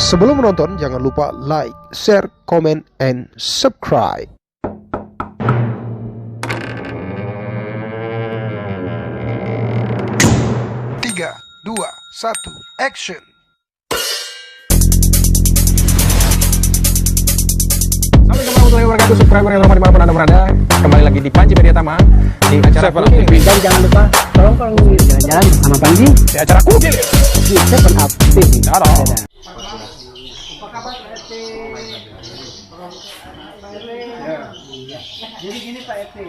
Sebelum menonton, jangan lupa like, share, comment, and subscribe. Tiga, dua, satu, action. Assalamualaikum warahmatullahi wabarakatuh, subscriber yang lama dimanapun Anda berada. Kembali lagi di Panji Media Tama di acara Seven Up TV. Dan jangan lupa tolong kalau ingin jalan-jalan sama Panji Di acara Kukil di Seven Up TV. Dadah. Jadi gini Pak RT,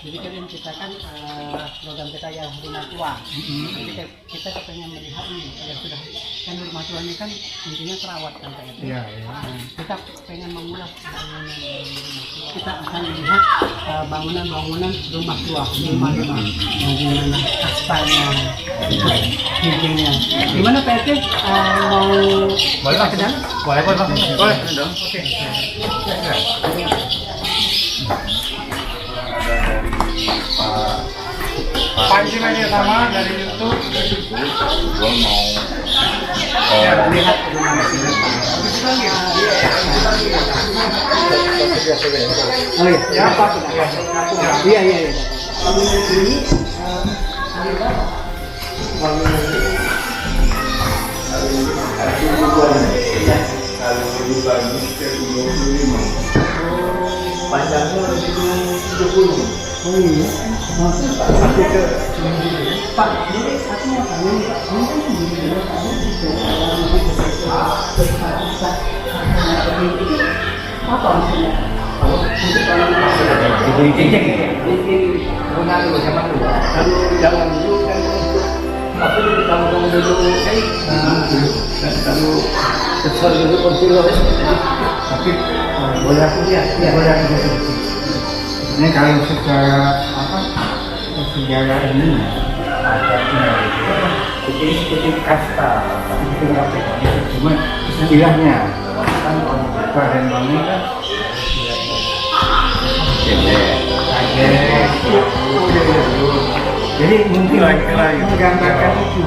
jadi kan kita kan program kita yang rumah tua. Jadi kita pengen melihat nih yang sudah kan rumah tua ini kan intinya terawat kan Pak RT. Iya. Kita pengen mengulas bangunan rumah tua. Kita akan melihat bangunan-bangunan rumah tua, rumah-rumah, bagaimana aspalnya, dindingnya. Gimana Pak RT? Mau kita ke dalam? Boleh dong. Oke. Panji Media Tama dari YouTube. Gue mau Lihat rumah Oh iya, ya apa? Iya. Ini panjangnya lebih 30. oh iya. Pak, jadi aku mau tanya nih Pak, ini kan itu apa maksudnya? Ini Guna dulu sama dulu. Kalau jangan dulu kan tapi di kampung dulu kalau kesal dulu konsilor tapi boleh aku ya boleh aku ini kalau secara sejarah ini itu seperti kasta tapi itu nggak cuma istilahnya kan Palembang ini kan jadi mungkin menggambarkan itu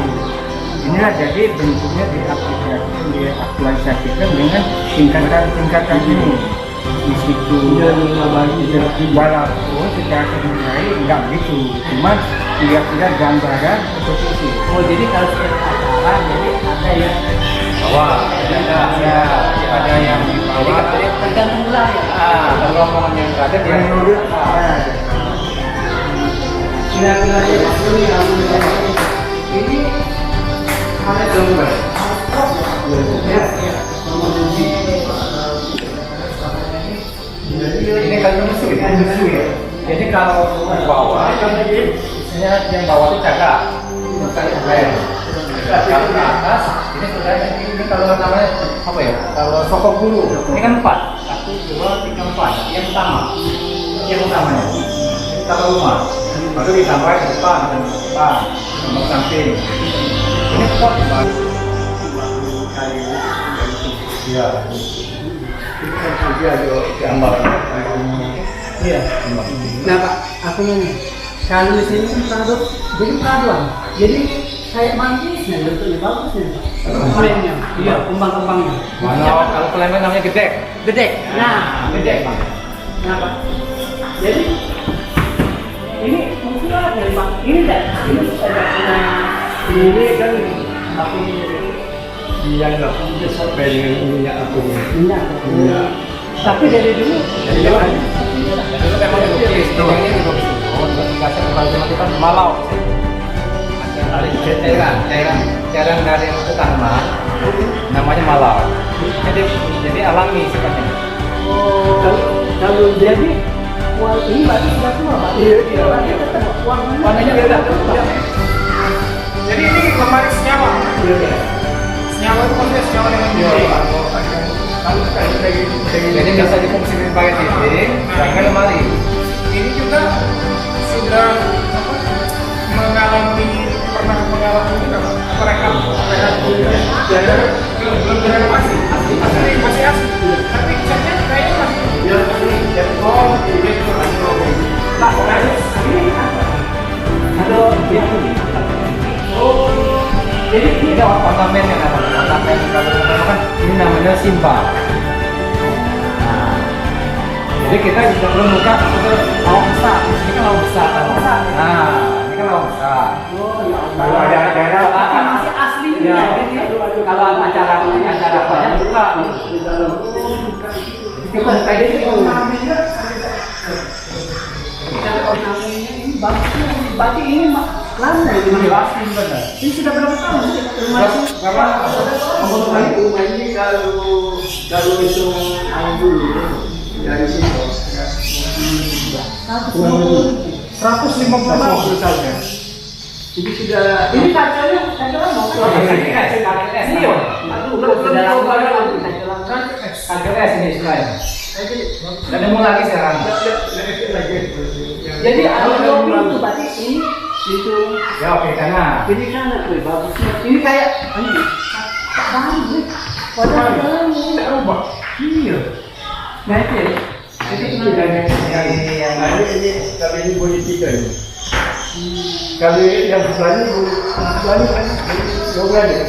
inilah jadi bentuknya diaktualisasikan dengan tingkatan ini di situ walaupun secara sebenarnya enggak begitu cuma kira-kira gambaran seperti itu. oh jadi kalau setiap acara jadi ada yang bawah ada yang di bawah tergantung lah ya. kalau omongan yang nggak ada dia menurut kira-kira ini ada gambar ini kalau musuh ya. Jadi kalau ke bawah kan misalnya yang bawah itu jaga kalau ke atas ini sudah ini kalau namanya apa ya kalau sokok dulu ini kan 4 1 2 3 4 yang utamanya kita ke rumah baru ditambah ke depan sama samping ini pot kayu ya dia gambar iya. Nah Pak, aku nanya, kalau di sini kan jadi peraduan, jadi kayak manggis nih, bentuknya bagus nih Pak. Klaimnya, iya, kembang-kembangnya. mana kalau klaimnya namanya gedek Nah, gedek Pak. Nah Pak, jadi ini mungkin lah dari Pak, ini kan tapi dia nggak punya sampai dengan minyak aku enggak. Tapi dari dulu dulu memang dilukis ini dilukis dulu dikasih matematika Malau ada cairan dari yang ke tanaman namanya Malau jadi alami sifatnya. kalau jadi ini berarti sudah tua Pak. Iya. Warnanya beda. Jadi ini lemari senyawa. Senyawa itu maksudnya senyawa dengan Jadi bisa difungsikan pakai dinding dan lemari. ini juga sudah pernah mengalami mereka belum direnovasi masih asli tapi catnya kayaknya masih Jadi ini ornamen yang apa? Ornamen kalau kan ini simpang. Nah, jadi kita juga belum buka lawang besar. Ini kan lawang besar. Nah, ini kan lawang besar. Oh, ya Allah. Kalau ada acara Tapi masih asli ya, gitu ya. kalau acara apa ya buka. Kita kayak gitu. Ornamennya ini bagusnya. Berarti ini lama ya. Ini pasti benar. Ini sudah berapa tahun sih rumah ini? Rumah ini kalau hitung tahun dulu dari sini 150 tahun ya. ini sudah Ini kacanya mau keluar. Ini yo. Kagak es ini istilahnya. Dan nemu lagi sekarang. Jadi ada dua pintu berarti ini itu Ya oke karena ini kan bagusnya ini kayak ini bagus. Padahal Tidak rubah. iya. nah itu ya. Itu ini kalau ini bunyi tiga ini. Kalau yang sebelahnya sebelahnya kan dua aja.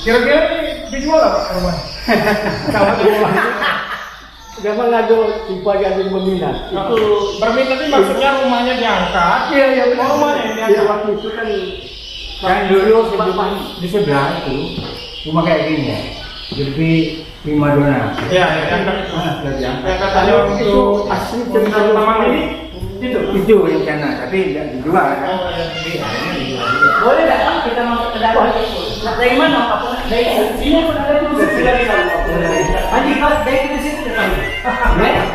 Kira-kira ini dijual apa rumahnya? Kalau jangan ada tipe yang berminat. Itu Berminat ini maksudnya rumahnya diangkat. iya iya benar. Oh, rumahnya yang Iya diangkat. waktu itu kan yang dulu sebelum di sebelah itu rumah kayak gini ya. Jadi primadona. Ya, yang katanya untuk asli untuk taman ini Itu yang sana, tapi tidak dijual. Oh, yang di Boleh nggak Pak, kita masuk ke dalam? Nah, dari mana? Apa? Dari sini pun ada tuh. Haji Mas, dari ke situ ke sana.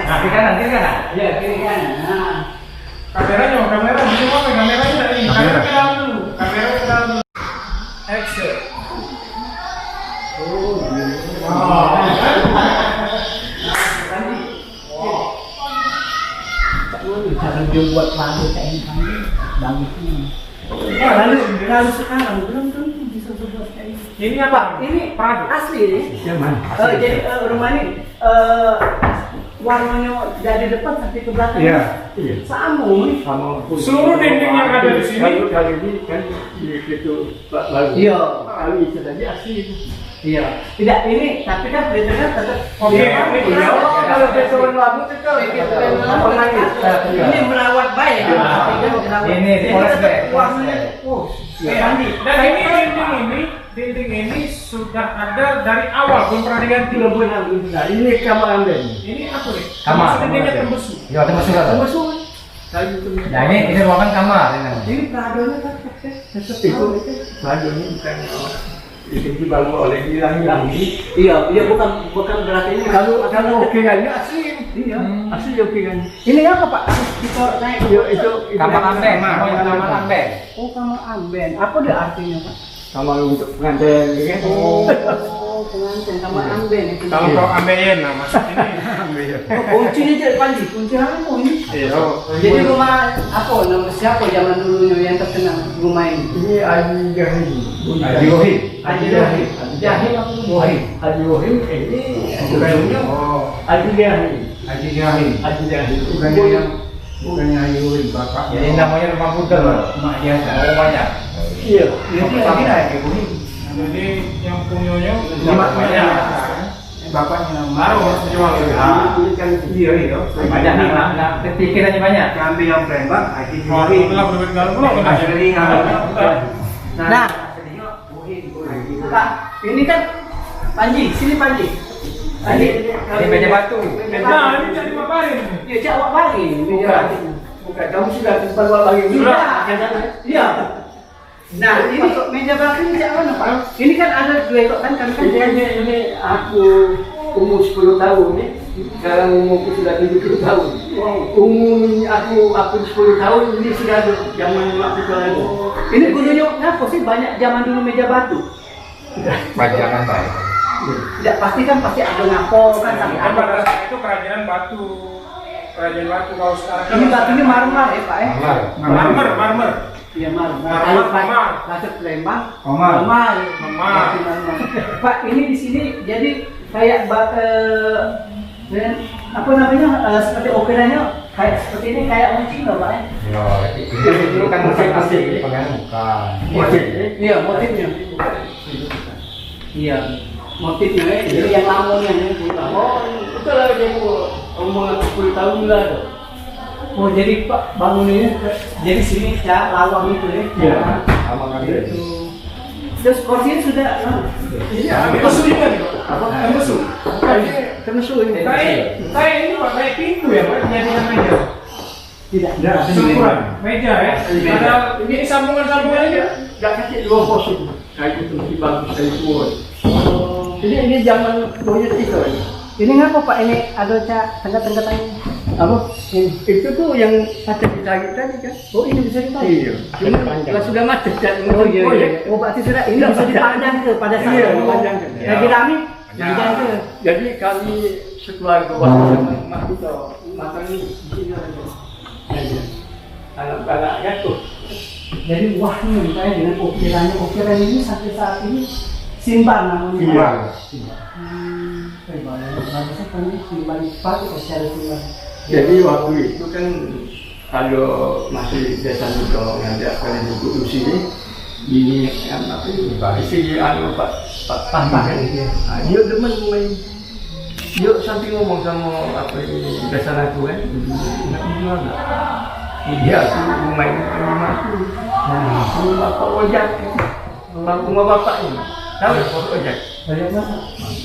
Nah, kiri kanan, kiri kanan. Ya, kiri kanan. Nah, kameranya, kamera di mana? Kameranya dari ini. Kamera ke dalam dulu. Kamera ke dalam dulu. Action. cara dia buat lagu kayak ini bagusnya. Lalu sekarang belum tentu bisa buat kayak ini. Ini apa? Ini Prado. asli ini. Zaman. Jadi rumah ini warnanya dari depan sampai ke belakang. Iya. Sama ini. sama Seluruh dinding yang ada di sini. Kalau ini kan itu lalu. Iya. Kalau itu tadi asli itu. Iya. Tidak ini, tapi kan kelihatannya tetap. Iya, Iya. Kalau besokan labu itu Ini merawat baik. Ini di Polres Bay. Warnanya, mandi. Dan dinding ini sudah ada dari awal, belum pernah diganti. Nah, ini kamar amben. Ini apa nih? Kamar. Dindingnya tembus. Ya, tembus juga. Nah, ini ruangan kamar ini namanya. Ini pradonya kan Tetap itu bajunya bukan itu baru oleh hilang ini. Iya, bukan berarti ini Kalau ukirannya asli, iya, asli ukirannya. Ini apa Pak? Kita naik Itu Kamar amben, namanya kamar amben. Oh, kamar amben. Apa dia artinya Pak? kamar untuk pengantin, kan? Oh, pengantin kamar amben itu. Kalau kau ambeien, nah maksud ini. Kuncinya jadi Panji, kunci apa ini? Iya. Jadi rumah apa? Nama siapa zaman dulunya yang terkenal rumah ini? Ini Haji Jahil. Haji Wahid. Haji Jahil. Jahil apa? Wahid. Haji Wahid ini bukannya Haji Jahil. Haji Jahil. Haji Jahil. Bukannya Haji Wahid, bapak. Jadi namanya rumah Buddha loh, rumah biasa. Oh banyak. Iya. Ini lagi Haji Wahid. Jadi yang punyanya Bapaknya. Bapaknya baru harus dijual. Ini kan dia itu. Banyak anak, pikirannya banyak. Kami yang Palembang, Haji Oh, Wahid. belum berbeda baru belum kena. Nah, Pak, ini kan Panji, sini Panji. Panji. Ini meja batu. Nah, ini jadi mabarin. Ya, jawab balik. Bukan, kamu sudah tempat lagi. Sudah. Iya. Nah, ini meja batu ini jak mana Pak? Ini kan ada dua ekor kan kan? Ini aku umur 10 tahun nih. Sekarang umurku sudah 70 tahun. Umur aku 10 tahun ini sudah ada zaman waktu lagi. Ini gunanya ngapa sih banyak zaman dulu meja batu? Bajakan baik. Tidak pasti ada ngapo kan tapi Kan pada ada. saat itu kerajinan batu. Kerajinan batu kalau sekarang. Ini batunya marmer ya Pak ya? Marmer. Iya marmer. Marmer, marmer. Batu Palembang. Marmer. Marmer. Pak ini di sini jadi kayak apa namanya seperti ukirannya kayak seperti ini kayak motif nggak Pak ya? Itu kan musik asli, pengen bukan. Motif. Iya motifnya. Iya. motifnya jadi yang lamanya oh itu lah dia umur 10 tahun lah tuh. Oh jadi Pak bangun ini jadi sini ya lawang itu ya. Iya. Lawang kali itu. Terus kursinya sudah Iya, mesu juga nih, Pak. Apa? Mesu. terus ini. Kayak ini Pak, kayak pintu ya, Pak, jadinya meja. Tidak. Syukuran, meja ya. Ada ini sambungan-sambungan aja. Enggak kasih dua pos itu. Kayak itu lebih bagus dari semua. Ini zaman buyut itu. Ini ngapa Pak ini ada tengah-tengah apa? Itu tuh yang ada dicari tadi kan? Oh ini bisa ditarik? Iya. Cuma sudah mati dan oh iya. Oh berarti sudah ini bisa dipandang ke pada saat dipandang. Lagi rame. Jadi kami sekeluarga waktu sama mak kita makan ini di sini aja. Anak-anaknya tuh. Jadi wah ini saya dengan ukiran ini sampai saat ini simbar namanya. Simbar. Bagusnya kan simbar dipakai secara simbar. Jadi waktu itu kan kalau masih desa juga ngajak kalian duduk di sini ini apa ini isi Pak kan dia demen main dia sampai ngomong sama apa ini desa aku kan nggak jual dia aku main rumah aku bapak ojek rumah bapaknya tahu ya bapak ojek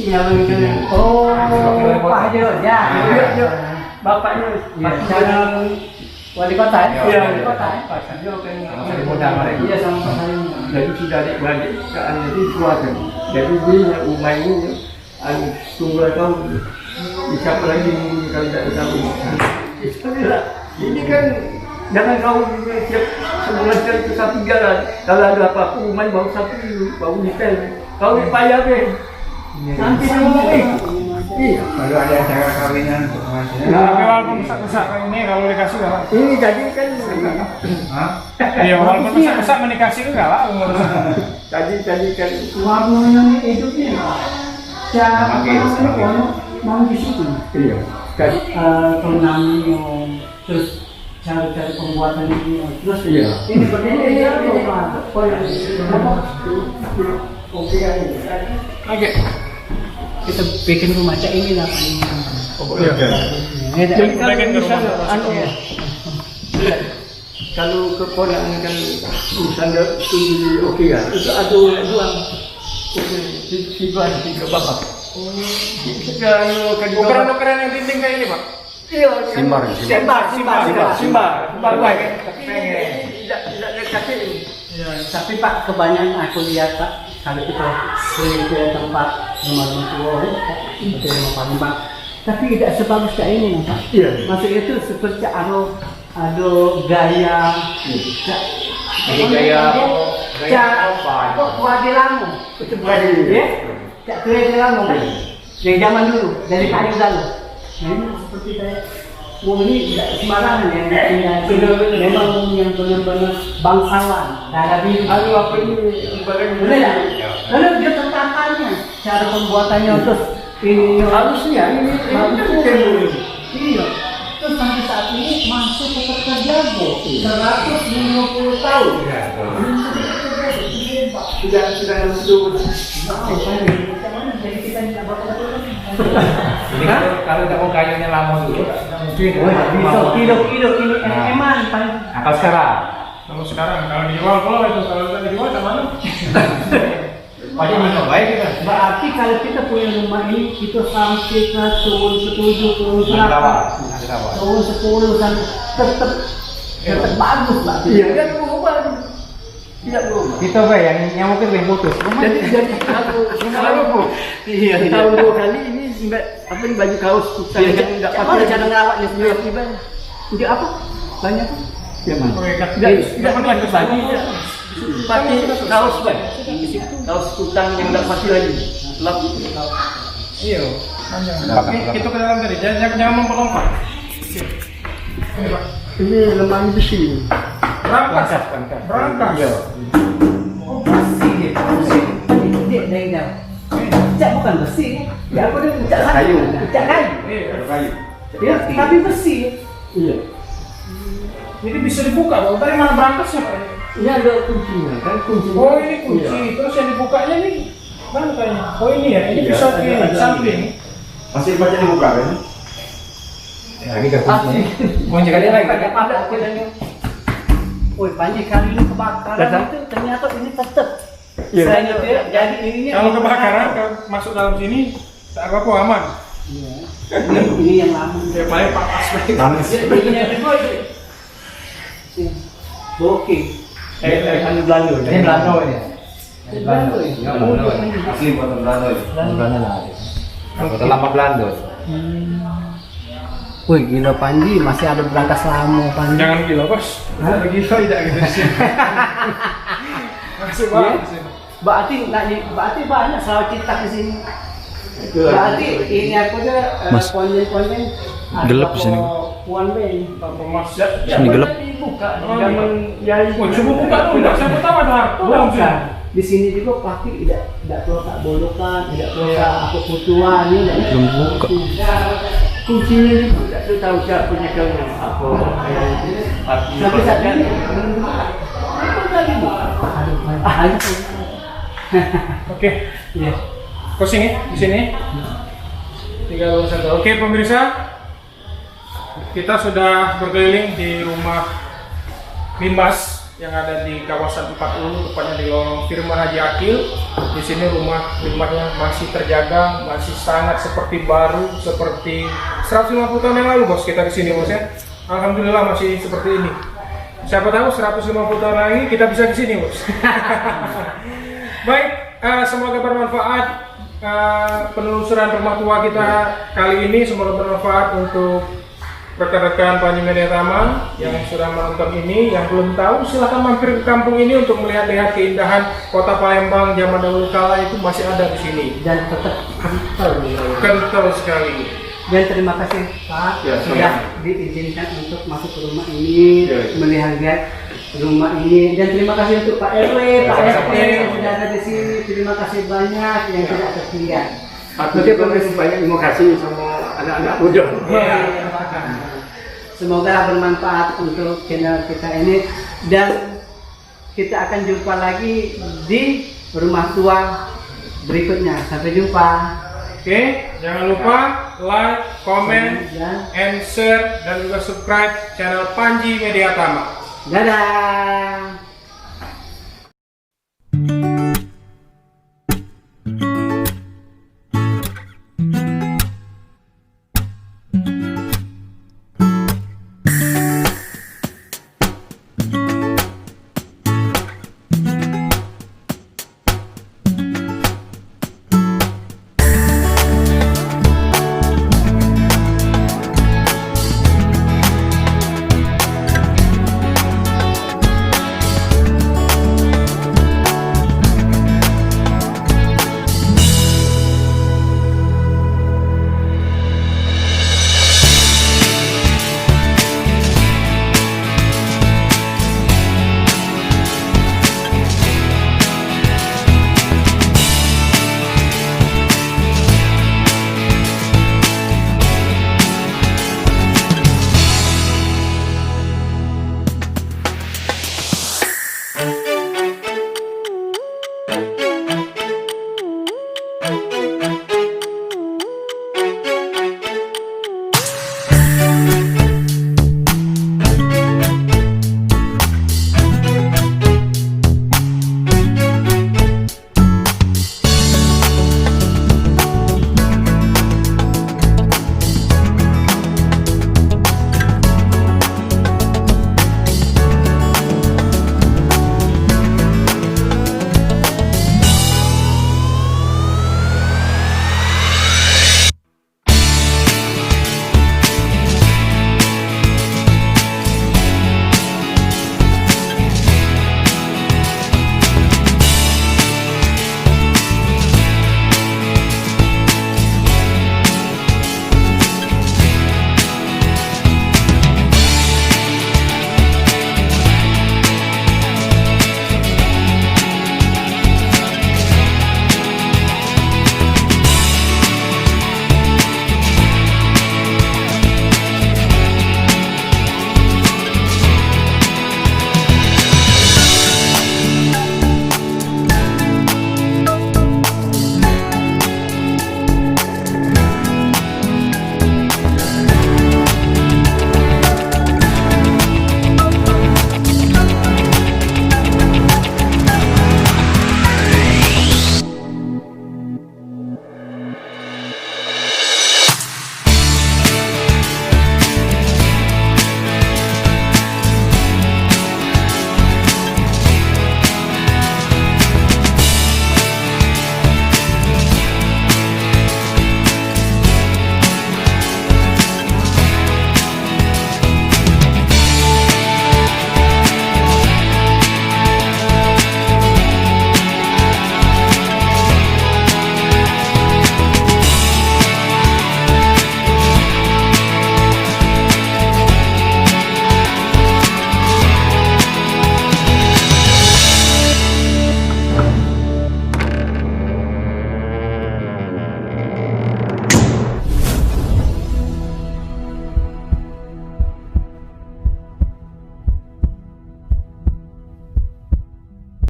yang oh Pak Haji ojek bapaknya cara wali kota ya? Iya, wali kota ya? Pak Sarjo kan modal mereka. Iya, sama Pak Sarjo. Jadi sudah adik-beradik keadaan itu dikeluarkan. Jadi dia rumah ini tunggu tahun bisa lagi kalau tidak tahu. Ini kan jangan kau tiap sebulan sekali ke satu jalan. Kalau ada apa-apa rumah baru satu baru detail. Kau payah deh. Nanti semua iya. Baru ada acara kawinan untuk pengajian. Nah, walaupun besar-besar ini kalau dikasih enggak. Ini jadi kan Hah? Iya, walaupun besar-besar menikasi enggak lah umur. tadi kan warnanya hidupnya. Cara mau di situ. Iya. Jadi tonami terus cara pembuatan ini terus iya. Ini berdiri apa? Oke. Kita bikin rumah cak ini lah paling. Oh iya. Jadi kalau bikin ke rumah. Kalau keponakan kan misalnya studi oke ya, itu ada uang si bahan tiga bapak. Kalau Ukuran-ukuran yang dinding kayak ini Pak. iya, simbar baik kan. Tidak kasih. Tapi Pak kebanyakan aku lihat Pak kalau kita sering ke tempat rumah tua itu rumah Palembang, tapi tidak sebagus kayak ini Pak. Iya. Maksudnya itu seperti ada gaya. Jadi gaya apa? Kok tua di Lamu? Itu ya? Cak tua di Lamu kan? Yang zaman dulu dari kayu dulu. Nah ini seperti kayak ini tidak sembarangan ya, memang yang benar-benar bangsawan. Dari apa ini benar ya? Lalu dia tatapannya, cara pembuatannya terus ini harusnya ini iya. Terus sampai saat ini masih tetap terjaga 150 tahun. Sudah jadi kita tidak bakal Ini kalau tidak mau kayunya lama dulu, mungkin. Kilo ini eman paling. Kalau sekarang, Kalau dijual kalau tidak dijual ke mana? pasti minum baik kita. Berarti kalau kita punya rumah ini kita sampai ke tahun 7 tahun 8 tahun 10 sampai tetap bagus Pak. Iya kan berubah. Tidak berubah. Kita yang mungkin lebih putus. Jadi aku iya tahun 2 kali ini apa ini baju kaos kutang yang enggak pakai cara ngerawatnya sendiri tiba. Jadi apa? Banyak. Ya man. Tidak pakai baju. Pakai kaos Pak. Kaos kutang yang enggak pakai lagi. Lap. Iya. Itu ke dalam tadi. Jangan memperlompat. Ini lemari besi. Berangkas. Iya. Oh besi ya. Dia dari dalam. Cat bukan besi. Ya aku dia cat kayu. Cat kayu. Kayu. Ya, tapi besi. Iya. Jadi bisa dibuka. Tadi mana berangkasnya Pak? Ini ada kuncinya kan kunci. Oh ini kunci. Terus yang dibukanya nih Mana kayaknya? Oh ini ya, ini Iya, bisa ada, di ada. samping. Masih banyak yang buka kan? Ya, ini kertasnya. Mau jaga dia lagi. Pada akhirnya, woi Panji kali ini kebakaran Datang. itu ternyata ini tetap. Iya. Saya dia jadi ininya. Kalau kebakaran masuk dalam sini, tak apa-apa aman. Iya. Ini yang lama. Ya paling panas banget. Panas. Ini yang kedua itu. Booking. Anu Belanda. Ini Belanda ini. Belanda ya? Ya, Belanda. Asli buatan Belanda. Belanda lah. Buatan lama Belanda. Wih gila Panji masih ada berangkas lama Panji. Jangan gila bos. Ada gila tidak gitu di sini. Masih banget di sini. Berarti banyak selalu cinta di sini. Berarti ini aku aja konjen-konjen gelap di sini. Puan Ben. Tanpa mas. Sini gelap. Dibuka Oh, zaman ya. Woi, coba buka tuh. Enggak saya tahu ada harta dalam sini. Bukan. Di sini juga pasti tidak keluar tak bolokan, tidak keluar aku kutuan ini. Belum buka. Kuncinya juga Itu tahu siapa punya kau apa? tapi saat ini belum buka. Itu tadi buka. Aduh. Oke. Iya. Pusing ya di sini. Tinggal satu. Oke pemirsa, kita sudah berkeliling di rumah Limas yang ada di kawasan 40, tepatnya di lorong Firman Haji Akil. Di sini rumahnya masih terjaga, masih sangat seperti baru, seperti 150 tahun yang lalu bos kita di sini bos ya. Alhamdulillah masih seperti ini. Siapa tahu 150 tahun lagi kita bisa di sini bos. Baik, semoga bermanfaat penelusuran rumah tua kita kali ini. Semoga bermanfaat untuk rekan-rekan Panji Media Tama yang sudah menonton ini. Yang belum tahu silahkan mampir ke kampung ini untuk melihat-lihat keindahan kota Palembang zaman dahulu kala itu masih ada di sini. Dan tetap Kental sekali. dan terima kasih Pak Ya, sudah diizinkan untuk masuk ke rumah ini, Ya. melihat rumah ini, dan terima kasih untuk Pak RW, Pak sama-sama. RT yang sudah ada di sini. Terima kasih banyak yang tidak tertinggal. Aku juga masih banyak terima kasih sama anak-anak muda. Ya. Semoga bermanfaat untuk channel kita ini, dan kita akan jumpa lagi di rumah tua berikutnya. Sampai jumpa. Oke, jangan lupa like, comment, Dan and share dan juga subscribe channel Panji Media Tama. dadah.